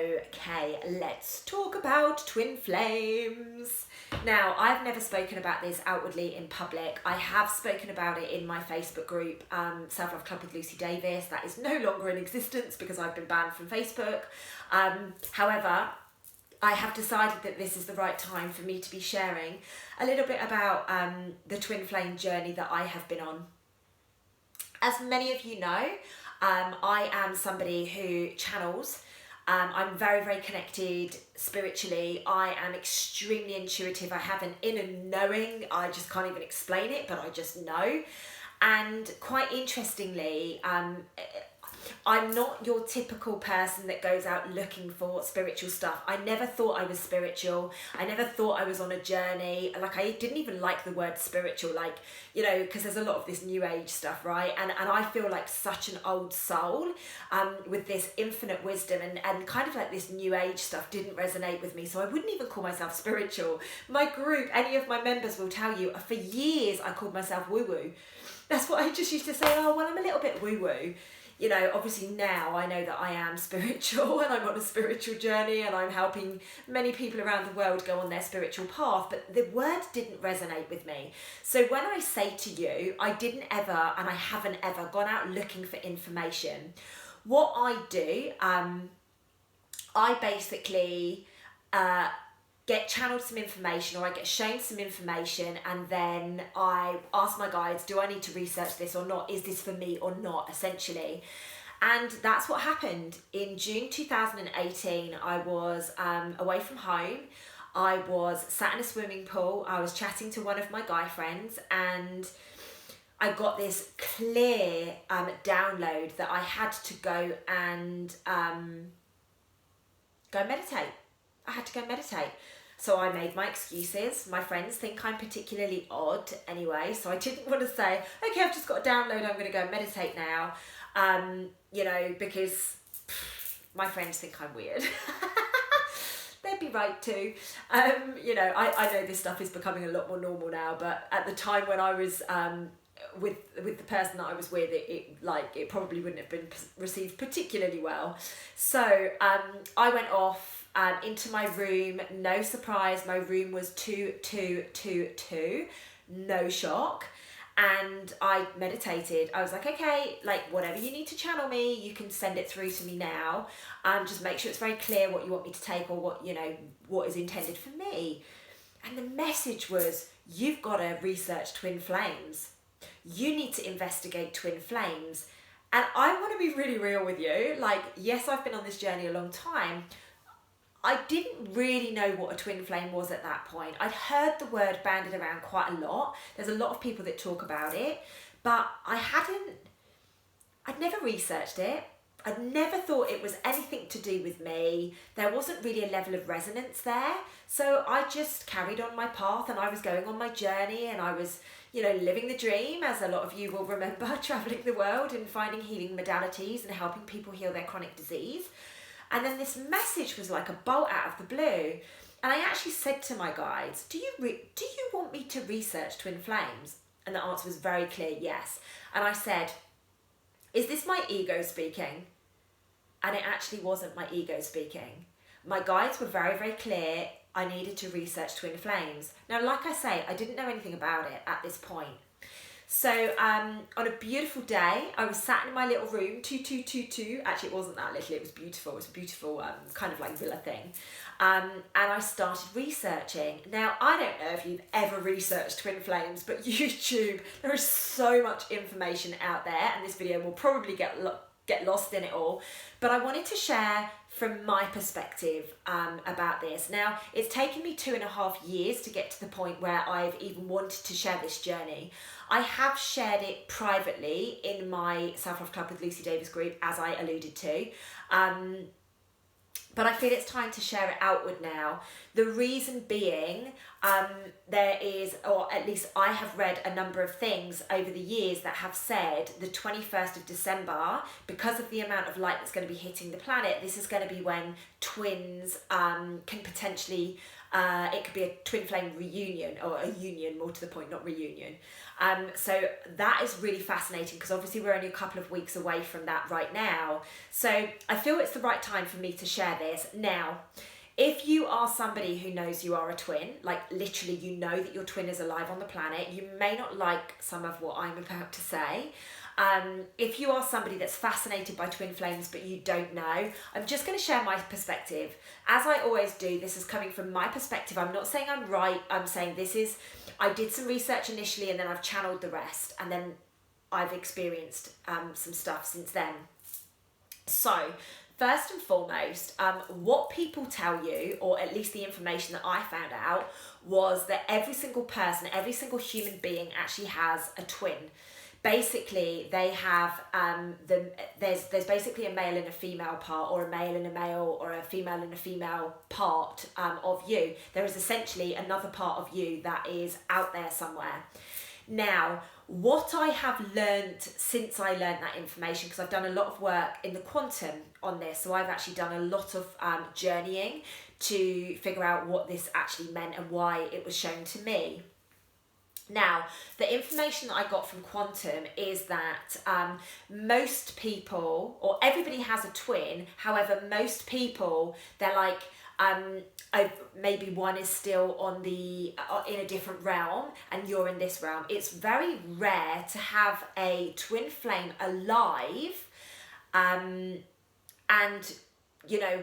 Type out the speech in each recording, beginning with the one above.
Okay, let's talk about twin flames. Now, I've never spoken about this outwardly in public. I have spoken about it in my Facebook group, Self-Love Club with Lucy Davis. That is no longer in existence because I've been banned from Facebook. However, I have decided that this is the right time for me to be sharing a little bit about the twin flame journey that I have been on. As many of you know, I am somebody who channels. I'm very, very connected spiritually. I am extremely intuitive. I have an inner knowing. I just can't even explain it, but I just know. And quite interestingly, I'm not your typical person that goes out looking for spiritual stuff. I never thought I was spiritual. I never thought I was on a journey. Like, I didn't even like the word spiritual, like, you know, because there's a lot of this new age stuff, right? And I feel like such an old soul with this infinite wisdom, and kind of like this new age stuff didn't resonate with me. So I wouldn't even call myself spiritual. My group, any of my members will tell you, for years I called myself woo-woo. That's what I just used to say, oh, well, I'm a little bit woo-woo. You know, obviously now I know that I am spiritual and I'm on a spiritual journey and I'm helping many people around the world go on their spiritual path, but the word didn't resonate with me. So when I say to you, I didn't ever, and I haven't ever gone out looking for information. What I do, I basically get channeled some information, or I get shown some information, and then I ask my guides, do I need to research this or not? Is this for me or not, essentially? And that's what happened. In June 2018, I was away from home. I was sat in a swimming pool. I was chatting to one of my guy friends, and I got this clear download that I had to go and go meditate. I had to go meditate. So I made my excuses. My friends think I'm particularly odd anyway, so I didn't want to say, okay, I've just got a download, I'm going to go meditate now, you know, because my friends think I'm weird. They'd be right too. You know, I know this stuff is becoming a lot more normal now, but at the time when I was with the person that I was with, it probably wouldn't have been received particularly well. So I went off into my room. No surprise, my room was 2222, no shock. And I meditated. I was like, okay, like whatever you need to channel me, you can send it through to me now. Just make sure it's very clear what you want me to take, or what, you know, what is intended for me. And the message was, you've got to research twin flames. You need to investigate twin flames. And I want to be really real with you. Like, yes, I've been on this journey a long time. I didn't really know what a twin flame was at that point. I'd heard the word bandied around quite a lot. There's a lot of people that talk about it, but I'd never researched it. I'd never thought it was anything to do with me. There wasn't really a level of resonance there. So I just carried on my path, and I was going on my journey, and I was, you know, living the dream, as a lot of you will remember, traveling the world and finding healing modalities and helping people heal their chronic disease. And then this message was like a bolt out of the blue. And I actually said to my guides, do you want me to research twin flames? And the answer was very clear, yes. And I said, is this my ego speaking? And it actually wasn't my ego speaking. My guides were very, very clear. I needed to research twin flames. Now, like I say, I didn't know anything about it at this point. So on a beautiful day, I was sat in my little room, 2222. Actually, it wasn't that little, it was beautiful. It was a beautiful kind of like villa thing. And I started researching. Now, I don't know if you've ever researched twin flames, but YouTube, there is so much information out there, and this video will probably get lost in it all. But I wanted to share from my perspective about this. Now, it's taken me 2.5 years to get to the point where I've even wanted to share this journey. I have shared it privately in my Self-Love Club with Lucy Davis group, as I alluded to. But I feel it's time to share it outward now. The reason being, there is, or at least I have read a number of things over the years that have said the 21st of December, because of the amount of light that's going to be hitting the planet, this is going to be when twins can potentially, it could be a twin flame reunion, or a union, more to the point, not reunion. So that is really fascinating, because obviously we're only a couple of weeks away from that right now. So I feel it's the right time for me to share this. Now, if you are somebody who knows you are a twin, like literally you know that your twin is alive on the planet, you may not like some of what I'm about to say. If you are somebody that's fascinated by twin flames but you don't know, I'm just going to share my perspective. As I always do, this is coming from my perspective. I'm not saying I'm right. I'm saying I did some research initially, and then I've channeled the rest, and then I've experienced some stuff since then. So first and foremost, what people tell you, or at least the information that I found out, was that every single person, every single human being actually has a twin. Basically, they have there's basically a male and a female part, or a male and a male, or a female and a female part of you. There is essentially another part of you that is out there somewhere. Now, what I have learned since I learned that information, because I've done a lot of work in the quantum on this, so I've actually done a lot of journeying to figure out what this actually meant and why it was shown to me. Now, the information that I got from quantum is that most people, or everybody has a twin, however, most people, they're like, maybe one is still on the in a different realm and you're in this realm. It's very rare to have a twin flame alive, and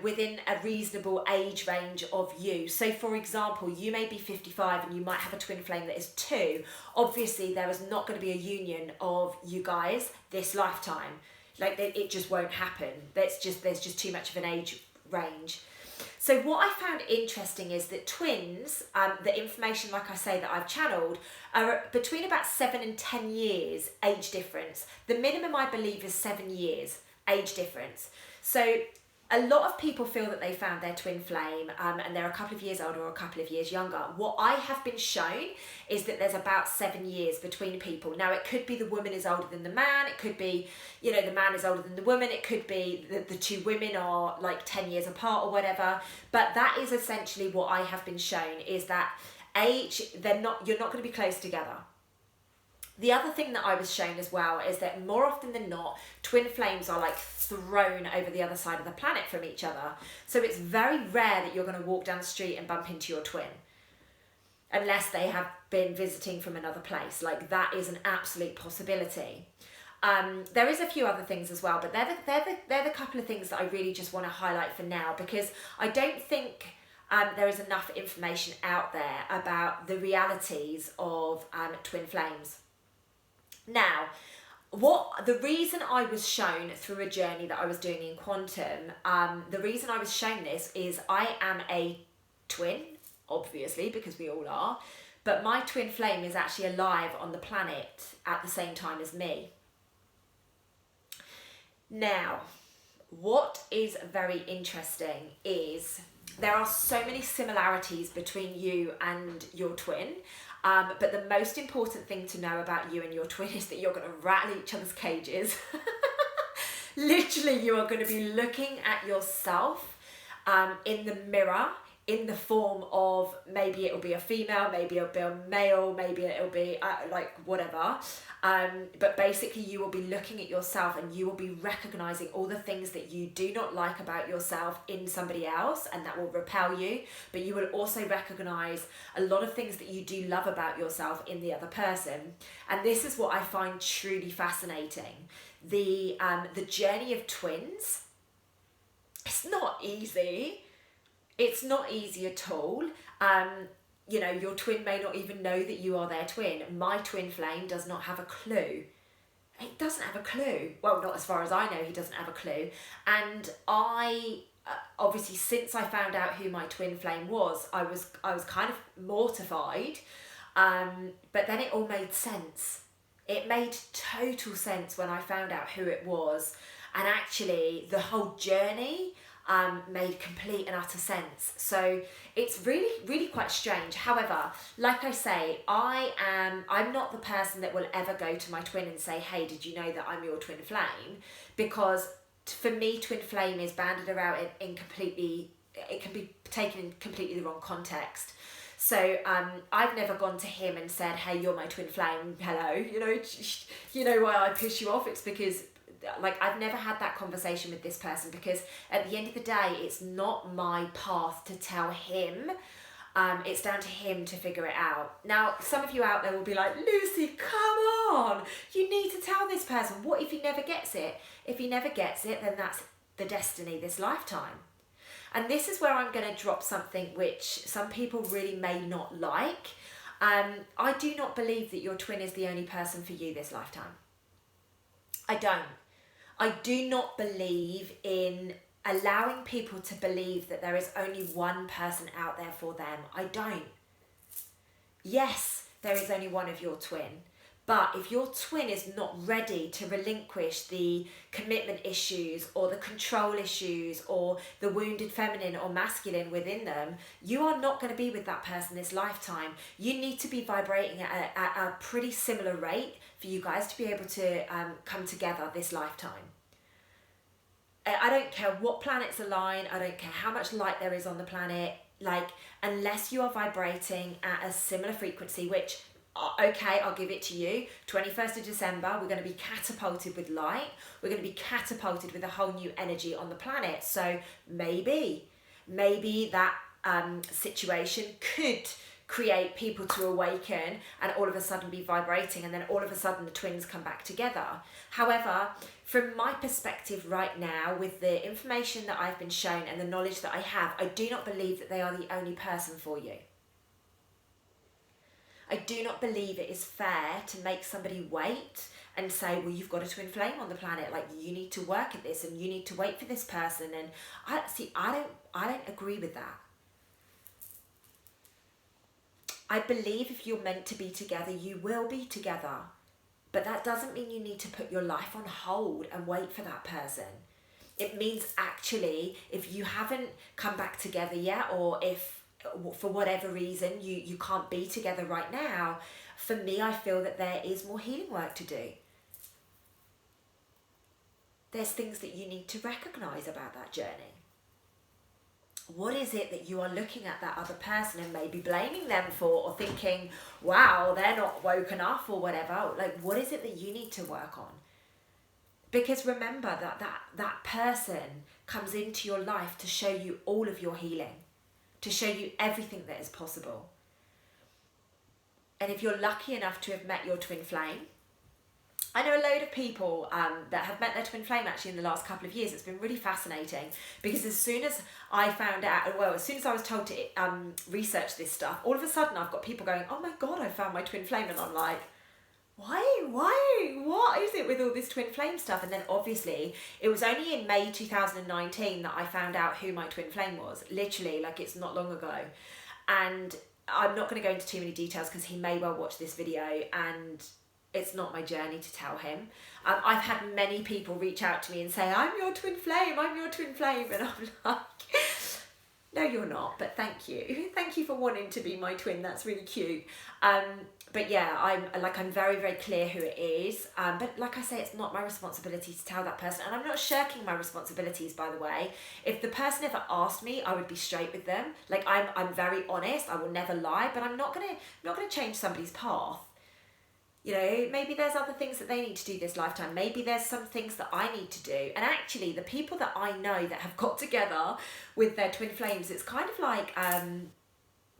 within a reasonable age range of you. So for example, you may be 55 and you might have a twin flame that is 2. Obviously there is not going to be a union of you guys this lifetime. Like, it just won't happen. There's just too much of an age range. So what I found interesting is that twins, the information, like I say, that I've channeled, are between about 7 and 10 years age difference. The minimum, I believe, is 7 years age difference. So a lot of people feel that they found their twin flame and they're a couple of years older or a couple of years younger. What I have been shown is that there's about 7 years between people. Now, it could be the woman is older than the man. It could be, the man is older than the woman. It could be that the two women are like 10 years apart or whatever. But that is essentially what I have been shown, is that age, you're not going to be close together. The other thing that I was shown as well is that more often than not, twin flames are like thrown over the other side of the planet from each other. So it's very rare that you're going to walk down the street and bump into your twin, unless they have been visiting from another place. Like, that is an absolute possibility. There is a few other things as well, but they're the couple of things that I really just want to highlight for now, because I don't think there is enough information out there about the realities of twin flames. Now, the reason I was shown through a journey that I was doing in quantum, the reason I was shown this is I am a twin, obviously, because we all are, but my twin flame is actually alive on the planet at the same time as me. Now, what is very interesting is there are so many similarities between you and your twin. But the most important thing to know about you and your twin is that you're going to rattle each other's cages. Literally, you are going to be looking at yourself in the mirror, in the form of, maybe it'll be a female, maybe it'll be a male, maybe it'll be whatever. But basically you will be looking at yourself and you will be recognizing all the things that you do not like about yourself in somebody else, and that will repel you. But you will also recognize a lot of things that you do love about yourself in the other person. And this is what I find truly fascinating. The journey of twins, it's not easy. It's not easy at all. Your twin may not even know that you are their twin. My twin flame does not have a clue. He doesn't have a clue. Well, not as far as I know, he doesn't have a clue. And I, obviously, since I found out who my twin flame was, I was kind of mortified. But then it all made sense. It made total sense when I found out who it was. And actually, the whole journey made complete and utter sense. So it's really, really quite strange. However, like I say, I'm not the person that will ever go to my twin and say, hey, did you know that I'm your twin flame? Because for me, twin flame is banded around in completely it can be taken in completely the wrong context. So I've never gone to him and said, hey, you're my twin flame, hello, you know why I piss you off? It's because like I've never had that conversation with this person, because at the end of the day, it's not my path to tell him. It's down to him to figure it out. Now, some of you out there will be like, Lucy, come on, you need to tell this person. What if he never gets it? If he never gets it, then that's the destiny this lifetime. And this is where I'm going to drop something which some people really may not like. I do not believe that your twin is the only person for you this lifetime. I don't. I do not believe in allowing people to believe that there is only one person out there for them. I don't. Yes, there is only one of your twin. But if your twin is not ready to relinquish the commitment issues or the control issues or the wounded feminine or masculine within them, you are not going to be with that person this lifetime. You need to be vibrating at a pretty similar rate for you guys to be able to come together this lifetime. I don't care what planets align, I don't care how much light there is on the planet, like, unless you are vibrating at a similar frequency, which, okay, I'll give it to you, 21st of December, we're going to be catapulted with light, we're going to be catapulted with a whole new energy on the planet, so maybe that situation could create people to awaken and all of a sudden be vibrating, and then all of a sudden the twins come back together. However, from my perspective right now, with the information that I've been shown and the knowledge that I have, I do not believe that they are the only person for you. I do not believe it is fair to make somebody wait and say, well, you've got a twin flame on the planet, like you need to work at this and you need to wait for this person. And I don't agree with that. I believe if you're meant to be together, you will be together. But that doesn't mean you need to put your life on hold and wait for that person. It means actually, if you haven't come back together yet, or if for whatever reason you can't be together right now, for me, I feel that there is more healing work to do. There's things that you need to recognize about that journey. What is it that you are looking at that other person and maybe blaming them for, or thinking, wow, they're not woken up or whatever? Like, what is it that you need to work on? Because remember that person comes into your life to show you all of your healing, to show you everything that is possible. And if you're lucky enough to have met your twin flame, I know a load of people that have met their twin flame actually in the last couple of years. It's been really fascinating, because as soon as I found out, well, as soon as I was told to research this stuff, all of a sudden I've got people going, oh my God, I found my twin flame. And I'm like, why, what is it with all this twin flame stuff? And then obviously it was only in May 2019 that I found out who my twin flame was, literally, like it's not long ago. And I'm not going to go into too many details because he may well watch this video, and it's not my journey to tell him. I've had many people reach out to me and say, I'm your twin flame, I'm your twin flame. And I'm like, no, you're not, but thank you. Thank you for wanting to be my twin. That's really cute. But yeah, I'm very, very clear who it is. But like I say, it's not my responsibility to tell that person. And I'm not shirking my responsibilities, by the way. If the person ever asked me, I would be straight with them. Like I'm very honest. I will never lie, but I'm not gonna change somebody's path. You know, maybe there's other things that they need to do this lifetime. Maybe there's some things that I need to do. And actually, the people that I know that have got together with their twin flames, it's kind of like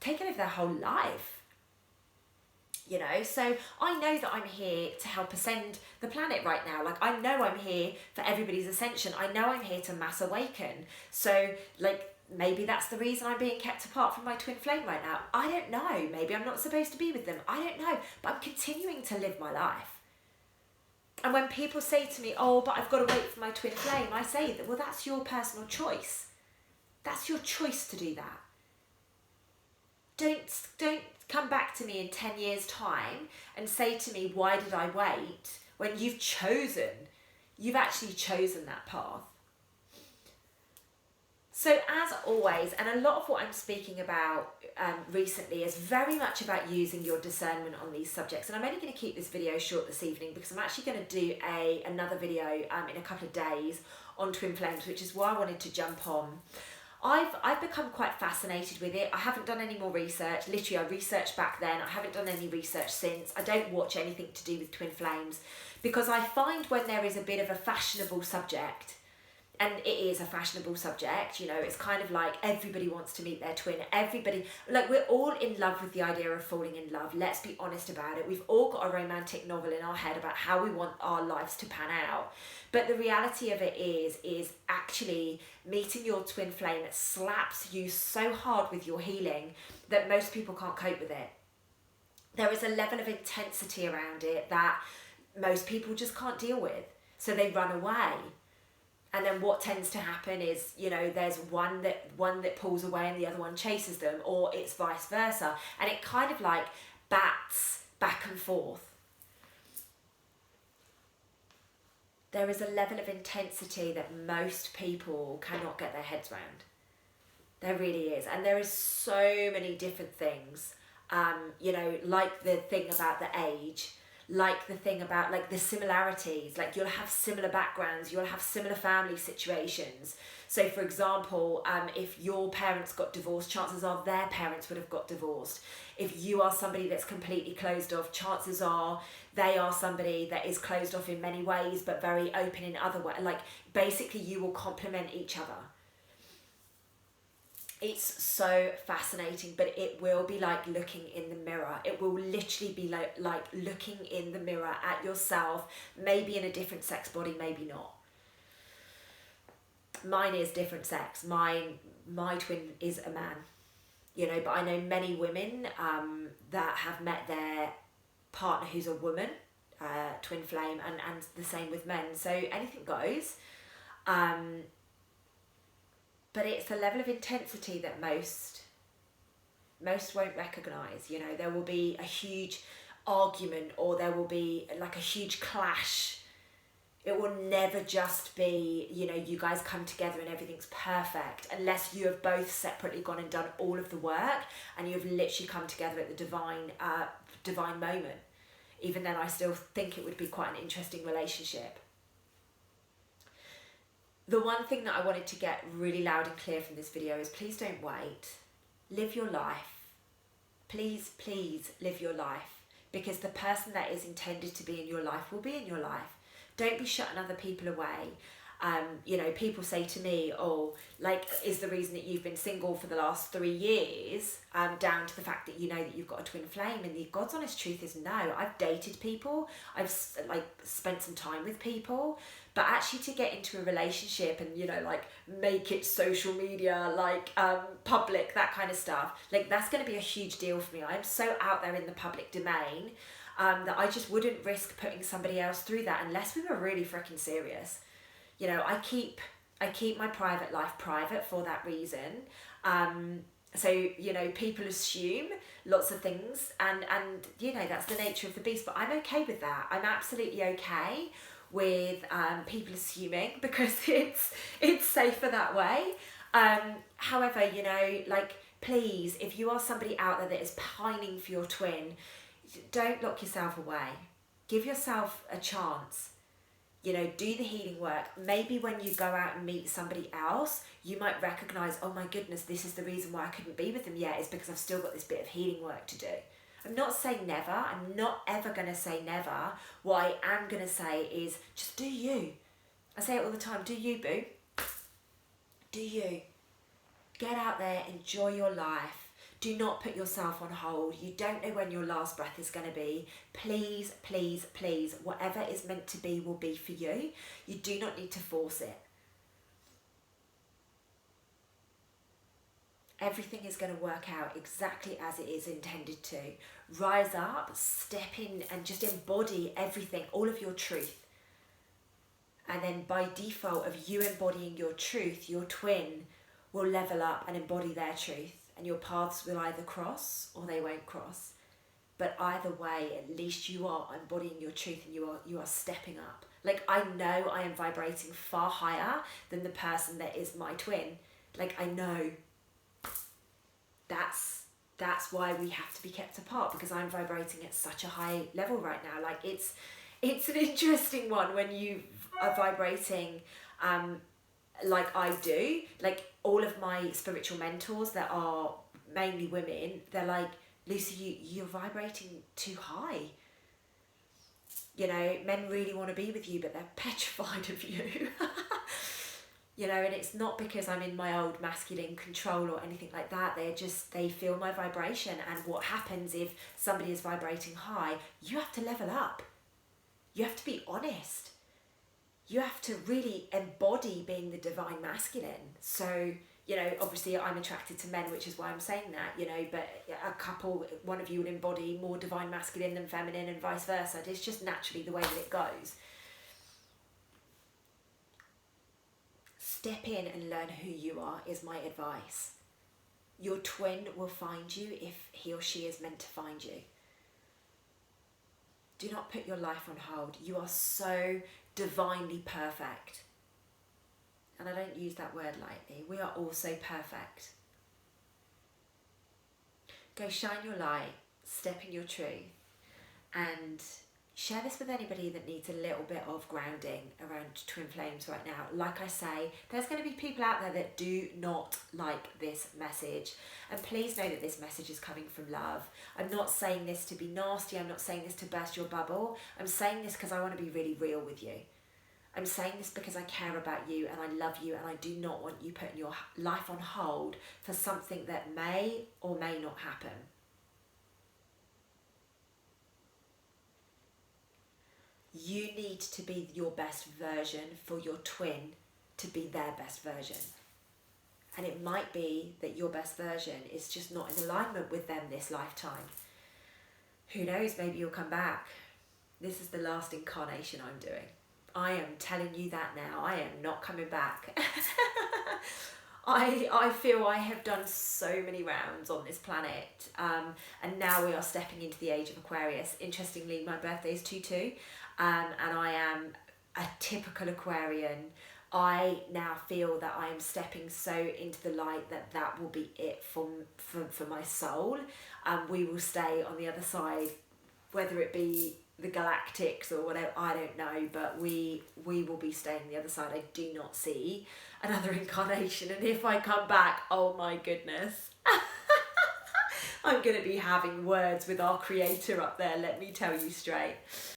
taking over their whole life. You know, so I know that I'm here to help ascend the planet right now. Like, I know I'm here for everybody's ascension. I know I'm here to mass awaken. So, like, maybe that's the reason I'm being kept apart from my twin flame right now. I don't know. Maybe I'm not supposed to be with them. I don't know. But I'm continuing to live my life. And when people say to me, oh, but I've got to wait for my twin flame, I say that, well, that's your personal choice. That's your choice to do that. Don't come back to me in 10 years' time and say to me, why did I wait? When you've actually chosen that path. So as always, and a lot of what I'm speaking about recently is very much about using your discernment on these subjects. And I'm only going to keep this video short this evening because I'm actually going to do another video in a couple of days on twin flames, which is why I wanted to jump on. I've become quite fascinated with it. I haven't done any more research. Literally, I researched back then. I haven't done any research since. I don't watch anything to do with twin flames, because I find when there is a bit of a fashionable subject, and it is a fashionable subject, you know, it's kind of like everybody wants to meet their twin. Everybody, like, we're all in love with the idea of falling in love. Let's be honest about it. We've all got a romantic novel in our head about how we want our lives to pan out. But the reality of it is actually meeting your twin flame that slaps you so hard with your healing that most people can't cope with it. There is a level of intensity around it that most people just can't deal with. So they run away. And then what tends to happen is, you know, there's one that pulls away and the other one chases them, or it's vice versa. And it kind of like bats back and forth. There is a level of intensity that most people cannot get their heads around. There really is. And there is so many different things, you know, like the thing about the age, like the thing about like the similarities, like you'll have similar backgrounds, you'll have similar family situations. So for example, if your parents got divorced, chances are their parents would have got divorced. If you are somebody that's completely closed off, chances are they are somebody that is closed off in many ways but very open in other ways. Like basically you will complement each other. It's so fascinating, but it will be like looking in the mirror. It will literally be like looking in the mirror at yourself, maybe in a different sex body, maybe not. Mine is different sex. My twin is a man, you know, but I know many women that have met their partner who's a woman, twin flame, and the same with men. So anything goes. But it's a level of intensity that most won't recognise. You know, there will be a huge argument, or there will be like a huge clash. It will never just be, you know, you guys come together and everything's perfect, unless you have both separately gone and done all of the work and you've literally come together at the divine moment. Even then, I still think it would be quite an interesting relationship. The one thing that I wanted to get really loud and clear from this video is please don't wait. Live your life. Please, please live your life, because the person that is intended to be in your life will be in your life. Don't be shutting other people away. You know, people say to me, oh, like, is the reason that you've been single for the last 3 years down to the fact that you know that you've got a twin flame? And the God's honest truth is no. I've dated people. I've like spent some time with people. But actually to get into a relationship and, you know, like make it social media, like public, that kind of stuff, like that's going to be a huge deal for me. I'm so out there in the public domain that I just wouldn't risk putting somebody else through that unless we were really freaking serious. You know, I keep my private life private for that reason. So, you know, people assume lots of things and, you know, that's the nature of the beast, but I'm okay with that. I'm absolutely okay with people assuming, because it's safer that way. However, you know, like, please, if you are somebody out there that is pining for your twin, don't lock yourself away. Give yourself a chance. You know, do the healing work. Maybe when you go out and meet somebody else, you might recognise, oh my goodness, this is the reason why I couldn't be with them yet, is because I've still got this bit of healing work to do. I'm not saying never. I'm not ever going to say never. What I am going to say is just do you. I say it all the time. Do you, boo. Do you. Get out there. Enjoy your life. Do not put yourself on hold. You don't know when your last breath is going to be. Please, please, please, whatever is meant to be will be for you. You do not need to force it. Everything is going to work out exactly as it is intended to. Rise up, step in and just embody everything, all of your truth. And then by default of you embodying your truth, your twin will level up and embody their truth. And your paths will either cross or they won't cross. But either way, at least you are embodying your truth and you are stepping up. Like, I know I am vibrating far higher than the person that is my twin. Like, I know. That's why we have to be kept apart, because I'm vibrating at such a high level right now. Like, it's an interesting one when you are vibrating like I do. Like, all of my spiritual mentors that are mainly women, they're like, Lucy, you're vibrating too high. You know, men really want to be with you, but they're petrified of you. You know, and it's not because I'm in my old masculine control or anything like that. They feel my vibration. And what happens if somebody is vibrating high, you have to level up. You have to be honest. You have to really embody being the divine masculine. So, you know, obviously I'm attracted to men, which is why I'm saying that, you know, but a couple, one of you will embody more divine masculine than feminine and vice versa. It's just naturally the way that it goes. Step in and learn who you are is my advice. Your twin will find you if he or she is meant to find you. Do not put your life on hold. You are so divinely perfect. And I don't use that word lightly. We are all so perfect. Go shine your light, step in your truth, and share this with anybody that needs a little bit of grounding around twin flames right now. Like I say, there's going to be people out there that do not like this message. And please know that this message is coming from love. I'm not saying this to be nasty. I'm not saying this to burst your bubble. I'm saying this because I want to be really real with you. I'm saying this because I care about you and I love you, and I do not want you putting your life on hold for something that may or may not happen. You need to be your best version for your twin to be their best version. And it might be that your best version is just not in alignment with them this lifetime. Who knows, maybe you'll come back. This is the last incarnation I'm doing. I am telling you that now. I am not coming back. I feel I have done so many rounds on this planet, and now we are stepping into the age of Aquarius. Interestingly, my birthday is 2/2, and I am a typical Aquarian. I now feel that I am stepping so into the light that will be it for my soul. We will stay on the other side, whether it be the galactics or whatever, I don't know, but we will be staying on the other side. I do not see another incarnation, and if I come back, oh my goodness. I'm going to be having words with our creator up there, let me tell you straight.